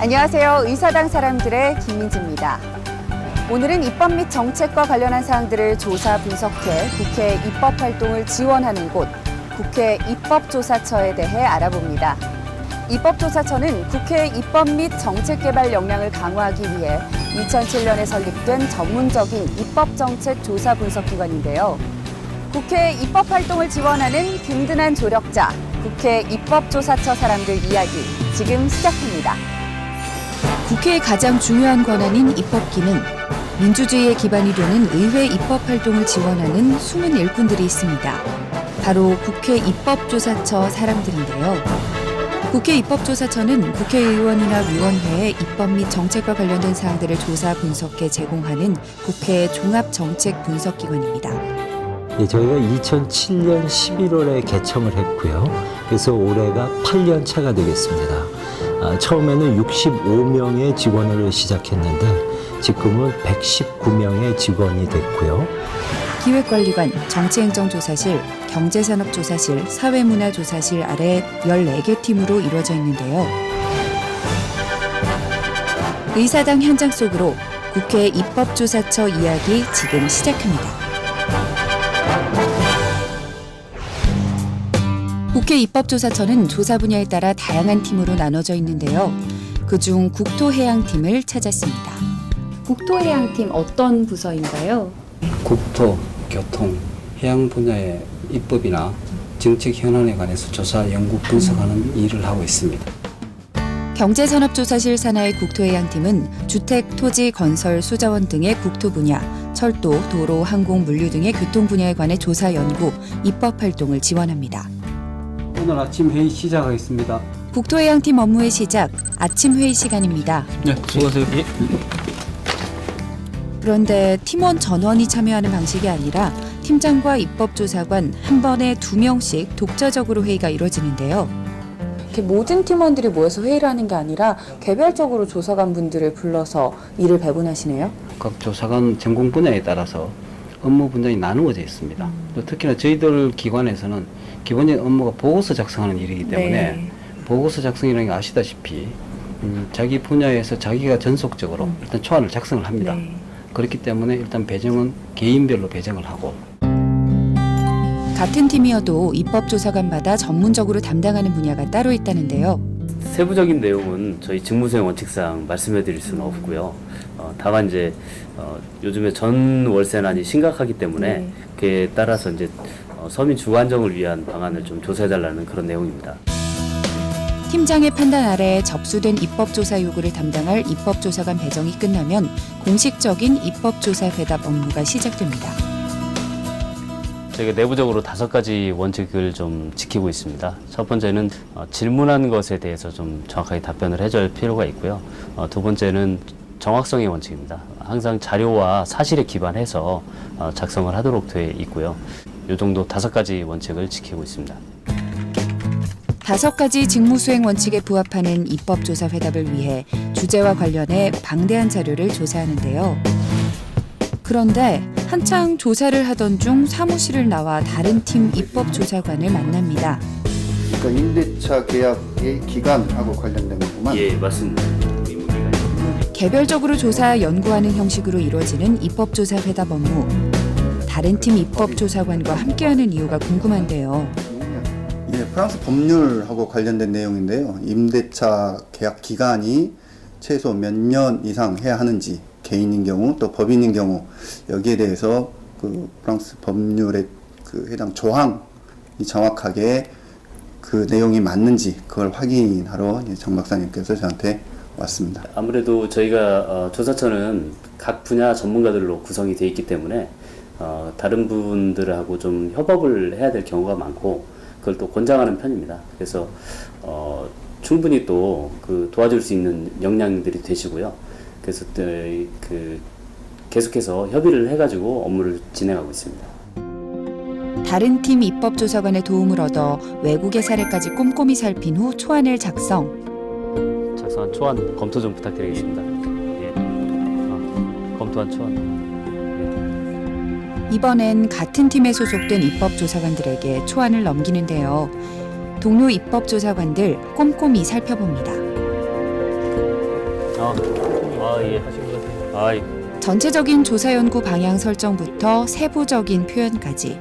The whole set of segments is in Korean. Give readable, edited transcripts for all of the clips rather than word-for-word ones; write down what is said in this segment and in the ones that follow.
안녕하세요. 의사당 사람들의 김민지입니다. 오늘은 입법 및 정책과 관련한 사항들을 조사 분석해 국회 입법 활동을 지원하는 곳, 국회 입법조사처에 대해 알아봅니다. 입법조사처는 국회 입법 및 정책 개발 역량을 강화하기 위해 2007년에 설립된 전문적인 입법정책 조사 분석기관인데요. 국회 입법 활동을 지원하는 든든한 조력자, 국회 입법조사처 사람들 이야기 지금 시작합니다. 국회의 가장 중요한 권한인 입법 기능. 민주주의의 기반이 되는 의회 입법 활동을 지원하는 숨은 일꾼들이 있습니다. 바로 국회 입법조사처 사람들인데요. 국회 입법조사처는 국회의원이나 위원회의 입법 및 정책과 관련된 사항들을 조사 분석해 제공하는 국회 종합정책분석기관입니다. 저희가 2007년 11월에 개청을 했고요. 그래서 올해가 8년 차가 되겠습니다. 처음에는 65명의 직원으로 시작했는데 지금은 119명의 직원이 됐고요. 기획관리관, 정치행정조사실, 경제산업조사실, 사회문화조사실 아래 14개 팀으로 이루어져 있는데요. 의사당 현장 속으로 국회 입법조사처 이야기 지금 시작합니다. 국회 입법조사처는 조사 분야에 따라 다양한 팀으로 나눠져 있는데요. 그중 국토해양팀을 찾았습니다. 국토해양팀 어떤 부서인가요? 국토, 교통, 해양 분야의 입법이나 정책 현안에 관해서 조사, 연구, 분석하는 일을 하고 있습니다. 경제산업조사실 산하의 국토해양팀은 주택, 토지, 건설, 수자원 등의 국토 분야, 철도, 도로, 항공, 물류 등의 교통 분야에 관해 조사, 연구, 입법 활동을 지원합니다. 오늘 아침 회의 시작하겠습니다. 국토해양팀 업무의 시작, 아침 회의 시간입니다. 네, 수고하세요. 예. 그런데 팀원 전원이 참여하는 방식이 아니라 팀장과 입법조사관 한 번에 2명씩 독자적으로 회의가 이루어지는데요. 이렇게 모든 팀원들이 모여서 회의를 하는 게 아니라 개별적으로 조사관 분들을 불러서 일을 배분하시네요. 각 조사관 전공 분야에 따라서 업무 분야이 나누어져 있습니다. 또 특히나 저희들 기관에서는 기본적인 업무가 보고서 작성하는 일이기 때문에 네. 보고서 작성이라는 게 아시다시피 자기 분야에서 자기가 전속적으로 일단 초안을 작성을 합니다. 네. 그렇기 때문에 일단 배정은 개인별로 배정을 하고 같은 팀이어도 입법조사관마다 전문적으로 담당하는 분야가 따로 있다는데요. 세부적인 내용은 저희 직무수행 원칙상 말씀해드릴 수는 없고요. 다만 이제 요즘에 전 월세난이 심각하기 때문에 그에 따라서 이제 서민 주거 안정을 위한 방안을 좀 조사해달라는 그런 내용입니다. 팀장의 판단 아래 접수된 입법조사 요구를 담당할 입법조사관 배정이 끝나면 공식적인 입법조사 회답 업무가 시작됩니다. 저희가 내부적으로 5가지 원칙을 좀 지키고 있습니다. 첫 번째는 질문한 것에 대해서 좀 정확하게 답변을 해줄 필요가 있고요. 두 번째는 정확성의 원칙입니다. 항상 자료와 사실에 기반해서 작성을 하도록 되어 있고요. 이 정도 5가지 원칙을 지키고 있습니다. 5가지 직무수행 원칙에 부합하는 입법조사 회답을 위해 주제와 관련해 방대한 자료를 조사하는데요. 그런데 한창 조사를 하던 중 사무실을 나와 다른 팀 입법조사관을 만납니다. 그러니까 임대차 계약의 기간하고 관련된 거구만. 예, 맞습니다. 개별적으로 조사, 연구하는 형식으로 이루어지는 입법조사 회답 업무. 다른 팀 입법조사관과 함께하는 이유가 궁금한데요. 예, 프랑스 법률하고 관련된 내용인데요. 임대차 계약 기간이 최소 몇 년 이상 해야 하는지, 개인인 경우 또 법인인 경우 여기에 대해서 그 프랑스 법률의 그 해당 조항이 정확하게 그 내용이 맞는지 그걸 확인하러 정 박사님께서 저한테 왔습니다. 아무래도 저희가 조사처는 각 분야 전문가들로 구성이 되어 있기 때문에 다른 분들하고 좀 협업을 해야 될 경우가 많고 그걸 또 권장하는 편입니다. 그래서 충분히 또 그 도와줄 수 있는 역량들이 되시고요. 그래서 계속해서 협의를 해가지고 업무를 진행하고 있습니다. 다른 팀 입법조사관의 도움을 얻어 외국의 사례까지 꼼꼼히 살핀 후 초안을 작성. 작성한 초안 검토 좀 부탁드리겠습니다. 예. 검토한 초안. 이번엔 같은 팀에 소속된 입법조사관들에게 초안을 넘기는데요. 동료 입법조사관들 꼼꼼히 살펴봅니다. 예. 하신 것 같아요. 예. 전체적인 조사 연구 방향 설정부터 세부적인 표현까지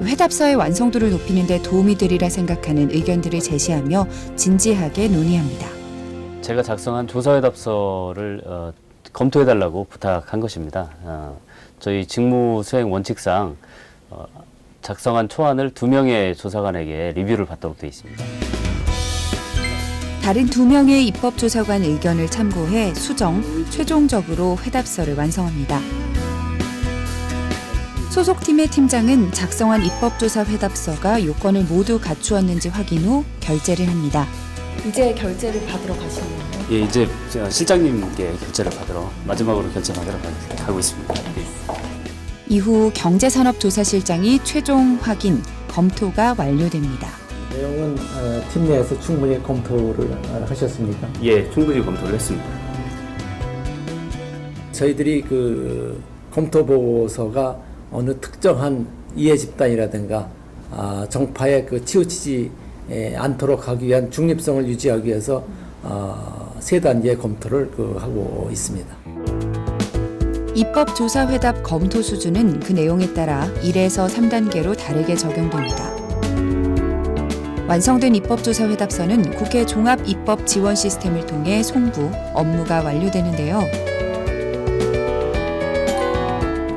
회답서의 완성도를 높이는 데 도움이 되리라 생각하는 의견들을 제시하며 진지하게 논의합니다. 제가 작성한 조사회답서를 검토해달라고 부탁한 것입니다. 저희 직무 수행 원칙상 작성한 초안을 2명의 조사관에게 리뷰를 받도록 되어 있습니다. 다른 2명의 입법조사관 의견을 참고해 수정, 최종적으로 회답서를 완성합니다. 소속팀의 팀장은 작성한 입법조사 회답서가 요건을 모두 갖추었는지 확인 후 결재를 합니다. 이제 결재를 받으러 가시는 건가요? 예, 이제 실장님께 결재를 받으러 마지막으로 결재 받으러 가고 있습니다. 이후 경제산업조사실장이 최종 확인, 검토가 완료됩니다. 내용은 팀 내에서 충분히 검토를 하셨습니까? 예, 충분히 검토를 했습니다. 저희들이 그 검토 보고서가 어느 특정한 이해 집단이라든가 정파에 그 치우치지 않도록 하기 위한 중립성을 유지하기 위해서 3단계의 검토를 하고 있습니다. 입법조사회답 검토 수준은 그 내용에 따라 1에서 3단계로 다르게 적용됩니다. 완성된 입법조사회답서는 국회 종합입법지원 시스템을 통해 송부, 업무가 완료되는데요.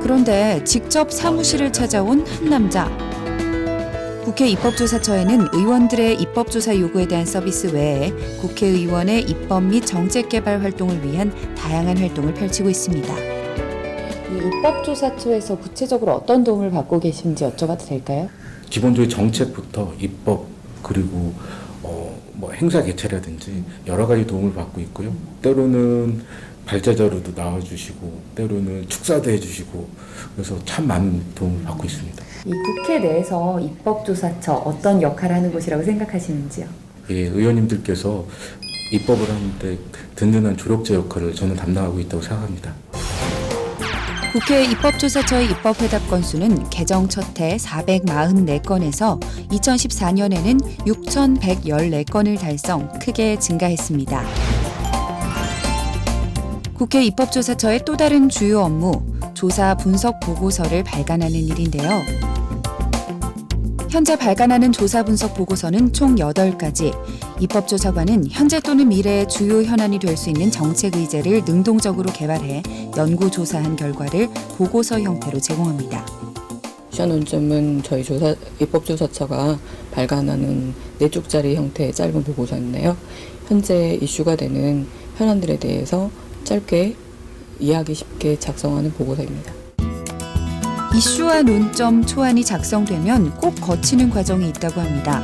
그런데 직접 사무실을 찾아온 한 남자. 국회 입법조사처에는 의원들의 입법조사 요구에 대한 서비스 외에 국회의원의 입법 및 정책개발 활동을 위한 다양한 활동을 펼치고 있습니다. 이 입법조사처에서 구체적으로 어떤 도움을 받고 계신지 여쭤봐도 될까요? 기본적인 정책부터 입법 그리고 뭐 행사 개최라든지 여러 가지 도움을 받고 있고요. 때로는 발제자료도 나와주시고 때로는 축사도 해주시고 그래서 참 많은 도움을 받고 있습니다. 이 국회 내에서 입법조사처 어떤 역할을 하는 곳이라고 생각하시는지요? 예, 의원님들께서 입법을 하는데 든든한 조력자 역할을 저는 담당하고 있다고 생각합니다. 국회 입법조사처의 입법회답 건수는 개정 첫해 444건에서 2014년에는 6,114건을 달성, 크게 증가했습니다. 국회 입법조사처의 또 다른 주요 업무, 조사 분석 보고서를 발간하는 일인데요. 현재 발간하는 조사 분석 보고서는 총 8가지. 입법조사관은 현재 또는 미래의 주요 현안이 될 수 있는 정책 의제를 능동적으로 개발해 연구조사한 결과를 보고서 형태로 제공합니다. 이슈와 논점은 저희 입법조사처가 발간하는 4쪽짜리 형태의 짧은 보고서인데요. 현재 이슈가 되는 현안들에 대해서 짧게 이해하기 쉽게 작성하는 보고서입니다. 이슈와 논점 초안이 작성되면 꼭 거치는 과정이 있다고 합니다.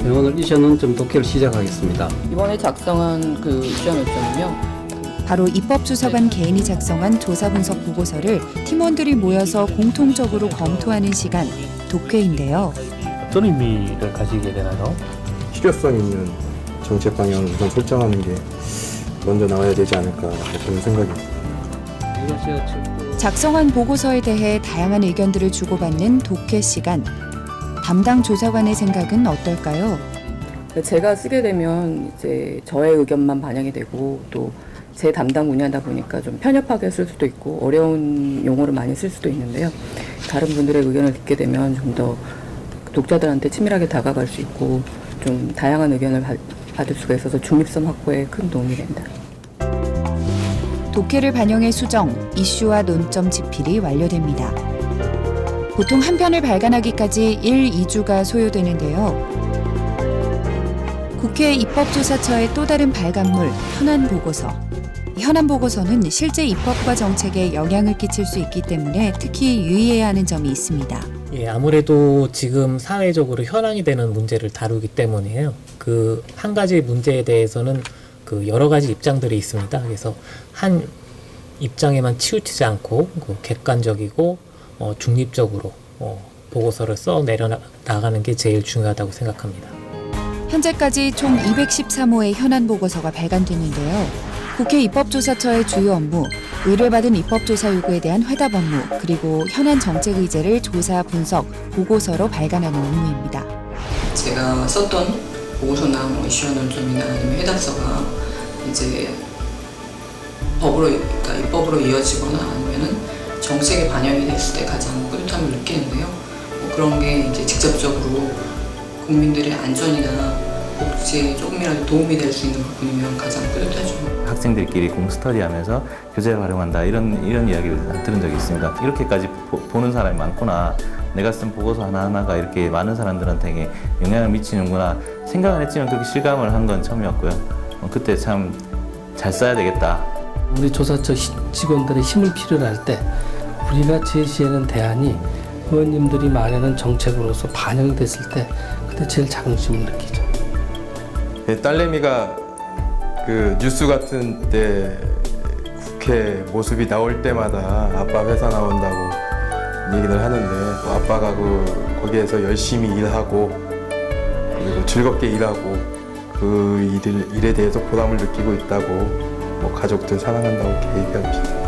네, 오늘 이슈 논점 독해를 시작하겠습니다. 이번에 작성한 그 이슈와 논점은요. 바로 입법조사관 개인이 작성한 조사 분석 보고서를 팀원들이 모여서 공통적으로 검토하는 시간, 독회인데요. 어떤 의미를 가지게 되나요? 실효성 있는 정책 방향을 우선 설정하는 게 먼저 나와야 되지 않을까 그런 생각입니다. 작성한 보고서에 대해 다양한 의견들을 주고받는 독회 시간. 담당 조사관의 생각은 어떨까요? 제가 쓰게 되면 이제 저의 의견만 반영이 되고 또 제 담당 분야다 보니까 좀 편협하게 쓸 수도 있고 어려운 용어를 많이 쓸 수도 있는데요. 다른 분들의 의견을 듣게 되면 좀 더 독자들한테 치밀하게 다가갈 수 있고 좀 다양한 의견을 받을 수가 있어서 중립성 확보에 큰 도움이 된다. 독해를 반영해 수정, 이슈와 논점 집필이 완료됩니다. 보통 한 편을 발간하기까지 1-2주가 소요되는데요. 국회 입법조사처의 또 다른 발간물, 현안보고서. 현안보고서는 실제 입법과 정책에 영향을 끼칠 수 있기 때문에 특히 유의해야 하는 점이 있습니다. 예, 아무래도 지금 사회적으로 현안이 되는 문제를 다루기 때문에요. 그 한 가지 문제에 대해서는 그 여러 가지 입장들이 있습니다. 그래서 한 입장에만 치우치지 않고 객관적이고 중립적으로 보고서를 써 내려나가는 게 제일 중요하다고 생각합니다. 현재까지 총 213호의 현안 보고서가 발간됐는데요. 국회 입법조사처의 주요 업무, 의뢰받은 입법조사 요구에 대한 회답 업무, 그리고 현안 정책 의제를 조사, 분석, 보고서로 발간하는 업무입니다. 제가 썼던 보고서나 이슈와 논점이나 아니면 회답서가 이제 그러니까 입법으로 이어지거나 아니면은 정책에 반영이 됐을 때 가장 뿌듯함을 느끼는데요. 그런 게 이제 직접적으로 국민들의 안전이나 복지에 조금이라도 도움이 될 수 있는 부분이면 가장 뿌듯하죠. 학생들끼리 공스터디하면서 교재를 활용한다 이런 이야기를 들은 적이 있습니다. 이렇게까지 보는 사람이 많구나. 내가 쓴 보고서 하나하나가 이렇게 많은 사람들한테 영향을 미치는구나 생각은 했지만 그렇게 실감을 한 건 처음이었고요. 그때 참 잘 써야 되겠다. 우리 조사처 직원들의 힘을 필요로 할 때 우리가 제시하는 대안이 의원님들이 마련한 정책으로서 반영됐을 때 그때 제일 자긍심을 느끼죠. 딸내미가 그 뉴스 같은 때 국회 모습이 나올 때마다 아빠 회사 나온다고 얘기를 하는데 아빠가 거기에서 열심히 일하고 그리고 즐겁게 일하고 그 일에 대해서 보람을 느끼고 있다고 뭐 가족들 사랑한다고 이렇게 얘기하고 싶어요.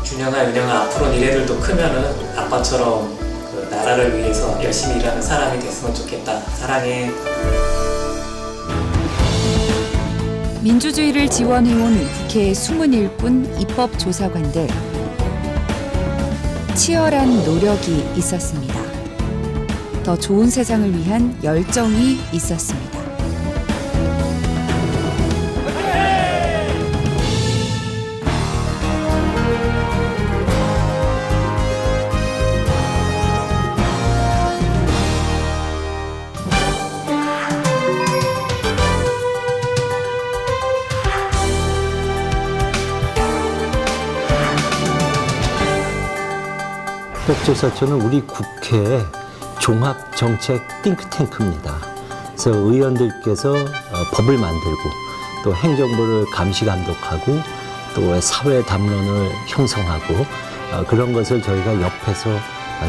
준영아, 윤영아 앞으로 니네들도 크면은 아빠처럼 그 나라를 위해서 열심히 일하는 사람이 됐으면 좋겠다. 사랑해. 민주주의를 지원해온 국회의 숨은 일꾼 입법조사관들. 치열한 노력이 있었습니다. 더 좋은 세상을 위한 열정이 있었습니다. 입법조사처는 우리 국회의 종합정책 띵크탱크입니다. 그래서 의원들께서 법을 만들고 또 행정부를 감시 감독하고 또 사회 담론을 형성하고 그런 것을 저희가 옆에서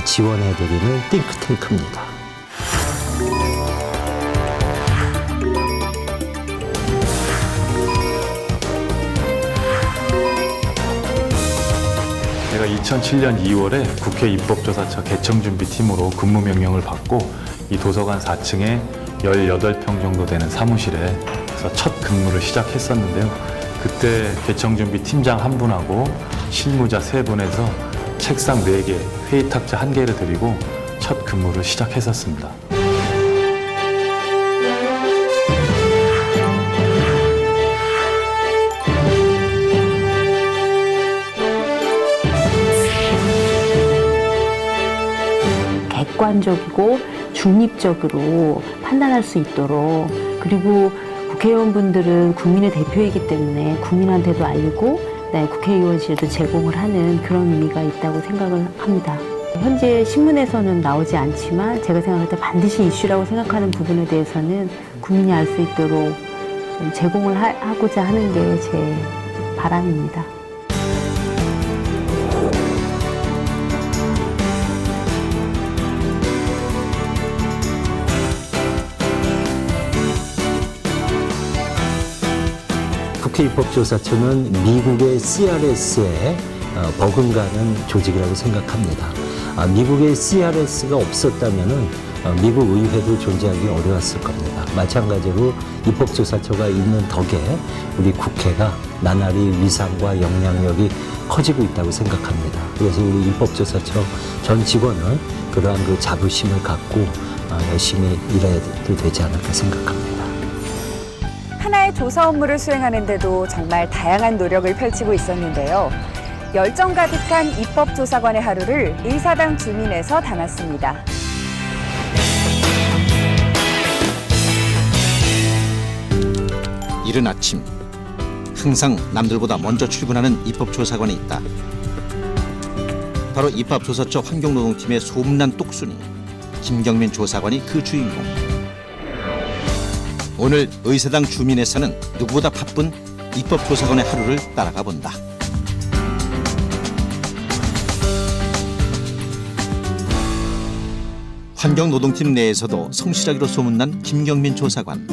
지원해드리는 띵크탱크입니다. 제가 2007년 2월에 국회 입법조사처 개청준비팀으로 근무명령을 받고 이 도서관 4층에 18평 정도 되는 사무실에서 첫 근무를 시작했었는데요. 그때 개청준비팀장 1분하고 실무자 3분에서 책상 4개, 회의탁자 1개를 드리고 첫 근무를 시작했었습니다. 객관적이고 중립적으로 판단할 수 있도록, 그리고 국회의원분들은 국민의 대표이기 때문에 국민한테도 알리고 국회의원실도 제공을 하는 그런 의미가 있다고 생각을 합니다. 현재 신문에서는 나오지 않지만 제가 생각할 때 반드시 이슈라고 생각하는 부분에 대해서는 국민이 알 수 있도록 좀 제공을 하고자 하는 게 제 바람입니다. 국회 입법조사처는 미국의 CRS에 버금가는 조직이라고 생각합니다. 미국의 CRS가 없었다면 미국 의회도 존재하기 어려웠을 겁니다. 마찬가지로 입법조사처가 있는 덕에 우리 국회가 나날이 위상과 영향력이 커지고 있다고 생각합니다. 그래서 우리 입법조사처 전 직원은 그러한 그 자부심을 갖고 열심히 일해도 되지 않을까 생각합니다. 하나의 조사 업무를 수행하는데도 정말 다양한 노력을 펼치고 있었는데요. 열정 가득한 입법조사관의 하루를 의사당 주민에서 담았습니다. 이른 아침, 항상 남들보다 먼저 출근하는 입법조사관이 있다. 바로 입법조사처 환경노동팀의 소문난 똑순이 김경민 조사관이 그 주인공. 오늘 의사당 주민에서는 누구보다 바쁜 입법조사관의 하루를 따라가 본다. 환경노동팀 내에서도 성실하기로 소문난 김경민 조사관.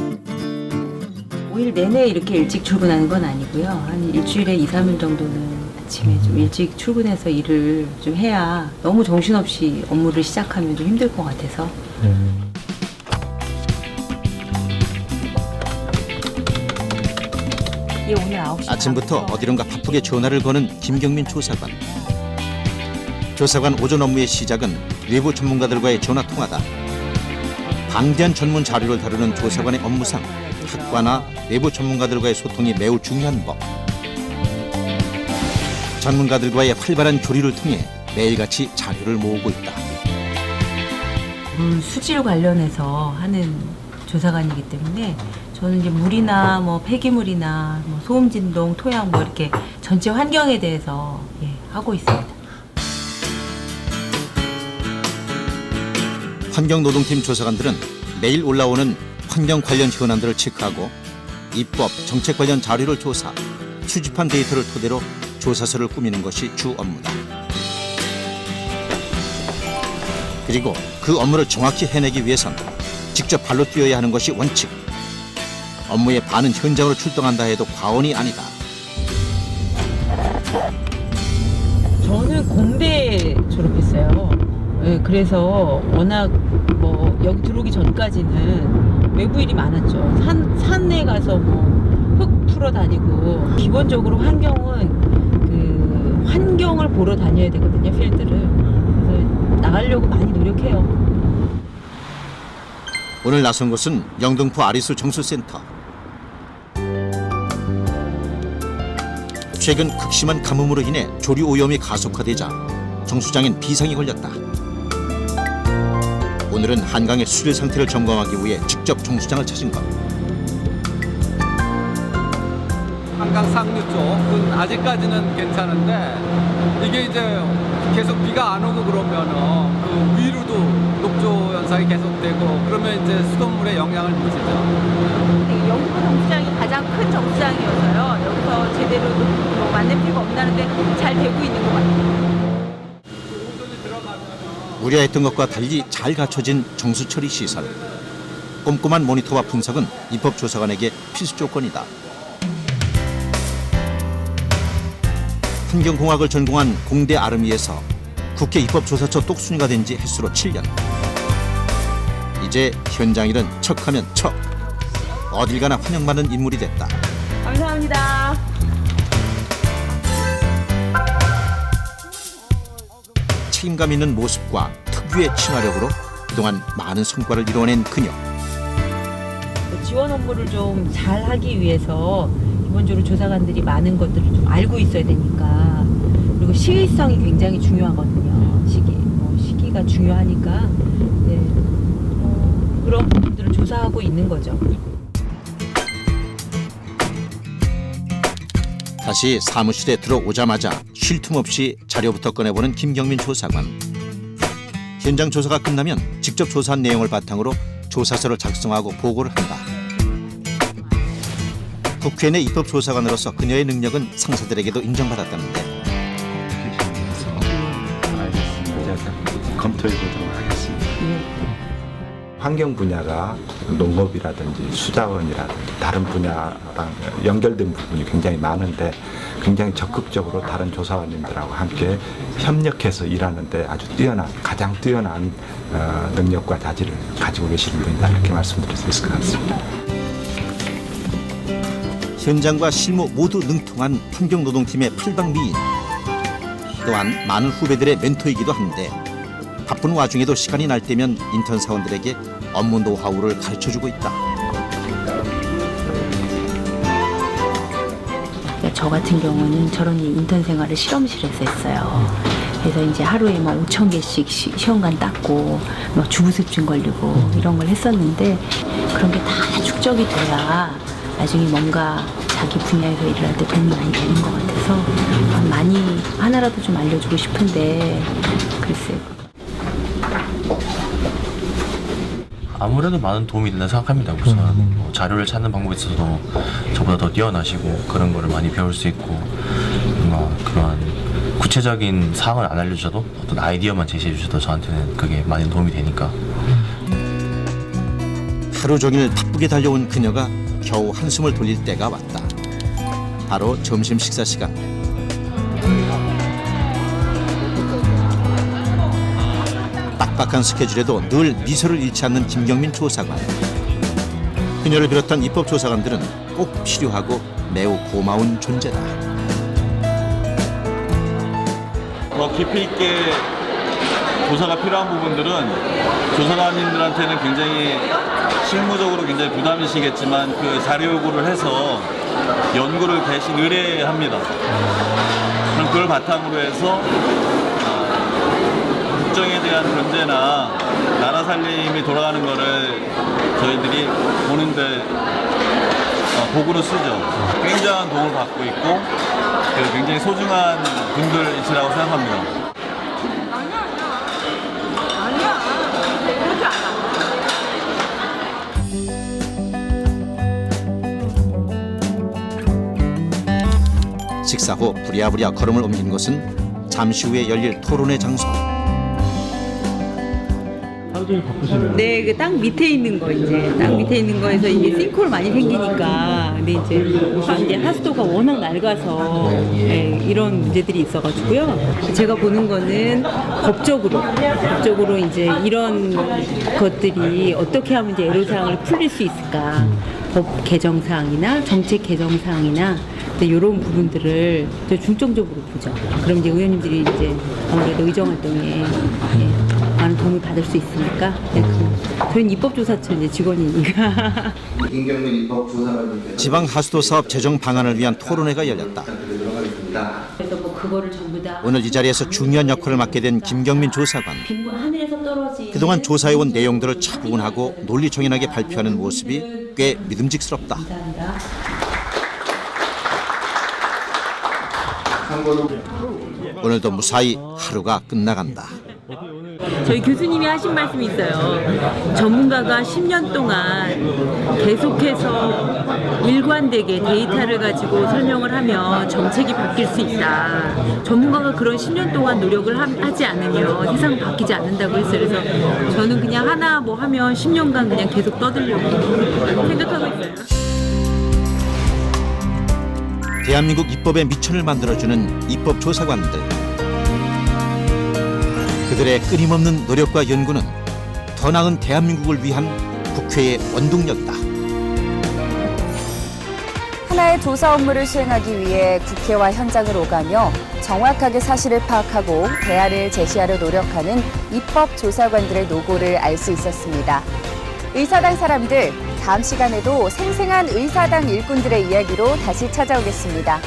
5일 내내 이렇게 일찍 출근하는 건 아니고요. 한 일주일에 2, 3일 정도는 아침에 좀 일찍 출근해서 일을 좀 해야 너무 정신없이 업무를 시작하면 좀 힘들 것 같아서. 아침부터 어디론가 바쁘게 전화를 거는 김경민 조사관. 조사관 오전 업무의 시작은 외부 전문가들과의 전화 통화다. 방대한 전문 자료를 다루는 조사관의 업무상 학과나 외부 전문가들과의 소통이 매우 중요한 법. 전문가들과의 활발한 교류를 통해 매일같이 자료를 모으고 있다. 물 수질 관련해서 하는 조사관이기 때문에 저는 이제 물이나 뭐 폐기물이나 뭐 소음 진동, 토양 뭐 이렇게 전체 환경에 대해서 하고 있습니다. 환경노동팀 조사관들은 매일 올라오는 환경 관련 현안들을 체크하고 입법, 정책 관련 자료를 조사, 수집한 데이터를 토대로 조사서를 꾸미는 것이 주 업무다. 그리고 그 업무를 정확히 해내기 위해선 직접 발로 뛰어야 하는 것이 원칙. 업무의 반은 현장으로 출동한다 해도 과언이 아니다. 저는 공대 졸업했어요. 그래서 워낙 뭐 여기 들어오기 전까지는 외부 일이 많았죠. 산에 가서 뭐 흙 풀어 다니고 기본적으로 환경을 보러 다녀야 되거든요, 필드를. 그래서 나가려고 많이 노력해요. 오늘 나선 곳은 영등포 아리수 정수센터. 최근 극심한 가뭄으로 인해 조류 오염이 가속화되자 정수장엔 비상이 걸렸다. 오늘은 한강의 수질 상태를 점검하기 위해 직접 정수장을 찾은 것. 한강 상류 쪽은 아직까지는 괜찮은데 이게 이제 계속 비가 안 오고 그러면은 그 위로도 녹조 현상이 계속되고 그러면 이제 수돗물에 영향을 미치죠. 영등포 정수장이 가장 큰 정수장이어서요. 여기서 제대로 뭐 만냄새가 없나는데 잘 되고 있는 것 같아요. 우려했던 것과 달리 잘 갖춰진 정수 처리 시설. 꼼꼼한 모니터와 분석은 입법조사관에게 필수 조건이다. 환경공학을 전공한 공대 아르미에서 국회 입법조사처 똑순이가 된 지 햇수로 7년. 이제 현장 일은 척하면 척. 어딜 가나 환영받는 인물이 됐다. 감사합니다. 책임감 있는 모습과 특유의 친화력으로 그동안 많은 성과를 이뤄낸 그녀. 지원 업무를 좀 잘 하기 위해서 기본적으로 조사관들이 많은 것들을 좀 알고 있어야 되니까, 그리고 시의성이 굉장히 중요하거든요. 시기가 중요하니까 그런 부분들을 조사하고 있는 거죠. 다시 사무실에 들어오자마자 쉴 틈 없이 자료부터 꺼내보는 김경민 조사관. 현장 조사가 끝나면 직접 조사한 내용을 바탕으로 조사서를 작성하고 보고를 한다. 국회 내 입법조사관으로서 그녀의 능력은 상사들에게도 인정받았다는데. 알겠습니다. 검토해 보도록 하겠습니다. 환경 분야가 농업이라든지 수자원이라든지 다른 분야랑 연결된 부분이 굉장히 많은데 굉장히 적극적으로 다른 조사관님들하고 함께 협력해서 일하는데 아주 가장 뛰어난 능력과 자질을 가지고 계시는 분이다, 이렇게 말씀드릴 수 있을 것 같습니다. 현장과 실무 모두 능통한 환경노동팀의 팔방미인. 또한 많은 후배들의 멘토이기도 한데 바쁜 와중에도 시간이 날 때면 인턴 사원들에게 업무 노하우를 가르쳐주고 있다. 저 같은 경우는 저런 인턴 생활을 실험실에서 했어요. 그래서 이제 하루에 막 5,000개씩 시험관 닦고 막 주부습진 걸리고 이런 걸 했었는데, 그런 게 다 축적이 돼야 나중에 뭔가 자기 분야에서 일을 할 때 도움이 많이 되는 것 같아서 많이 하나라도 좀 알려주고 싶은데 글쎄요. 아무래도 많은 도움이 된다고 생각합니다. 우선 뭐 자료를 찾는 방법에 있어서도 저보다 더 뛰어나시고 그런 거를 많이 배울 수 있고, 그런 구체적인 사항을 안 알려주셔도 어떤 아이디어만 제시해 주셔도 저한테는 그게 많이 도움이 되니까. 하루 종일 바쁘게 달려온 그녀가 겨우 한숨을 돌릴 때가 왔다. 바로 점심 식사 시간. 빡빡한 스케줄에도 늘 미소를 잃지 않는 김경민 조사관. 그녀를 비롯한 입법조사관들은 꼭 필요하고 매우 고마운 존재다. 더 깊이 있게 조사가 필요한 부분들은 조사관님들한테는 굉장히 실무적으로 굉장히 부담이시겠지만 그 자료 요구를 해서 연구를 대신 의뢰합니다. 그럼 그걸 바탕으로 해서 국정에 대한 문제나 나라 살림이 돌아가는 거를 저희들이 보는데 도구로 쓰죠. 굉장한 도움을 받고 있고 굉장히 소중한 분들이시라고 생각합니다. 식사 후 부랴부랴 걸음을 옮긴 곳은 잠시 후에 열릴 토론회 장소. 네, 그 땅 밑에 있는 거 이제 땅 밑에 있는 거에서 이게 싱크홀 많이 생기니까 근데 이제 하수도가 워낙 낡아서 네, 이런 문제들이 있어가지고요. 제가 보는 거는 법적으로 이제 이런 것들이 어떻게 하면 이제 애로사항을 풀릴 수 있을까? 법 개정 사항이나 정책 개정 사항이나 이런 부분들을 중점적으로 보죠. 그럼 이제 의원님들이 이제 아무래도 의정 활동에 많은 도움을 받을 수 있으니까. 저희는 입법조사처 이제 직원이니까. 지방 하수도 사업 재정 방안을 위한 토론회가 열렸다. 그래서 뭐 그거를 전부 다 오늘 이 자리에서 중요한 역할을 맡게 된 김경민 조사관. 하늘에서 떨어진 그동안 조사해온 내용들을 차분하고 논리정연하게 발표하는 모습이 꽤 믿음직스럽다. 오늘도 무사히 하루가 끝나간다. 저희 교수님이 하신 말씀이 있어요. 전문가가 10년 동안 계속해서 일관되게 데이터를 가지고 설명을 하면 정책이 바뀔 수 있다. 전문가가 그런 10년 동안 노력을 하지 않으면 세상은 바뀌지 않는다고 했어요. 그래서 저는 그냥 하나 뭐 하면 10년간 그냥 계속 떠들려고 생각하고 있어요. 대한민국 입법의 미천을 만들어주는 입법조사관들. 그들의 끊임없는 노력과 연구는 더 나은 대한민국을 위한 국회의 원동력이다. 하나의 조사 업무를 수행하기 위해 국회와 현장을 오가며 정확하게 사실을 파악하고 대안을 제시하려 노력하는 입법조사관들의 노고를 알 수 있었습니다. 의사당 사람들, 다음 시간에도 생생한 의사당 일꾼들의 이야기로 다시 찾아오겠습니다.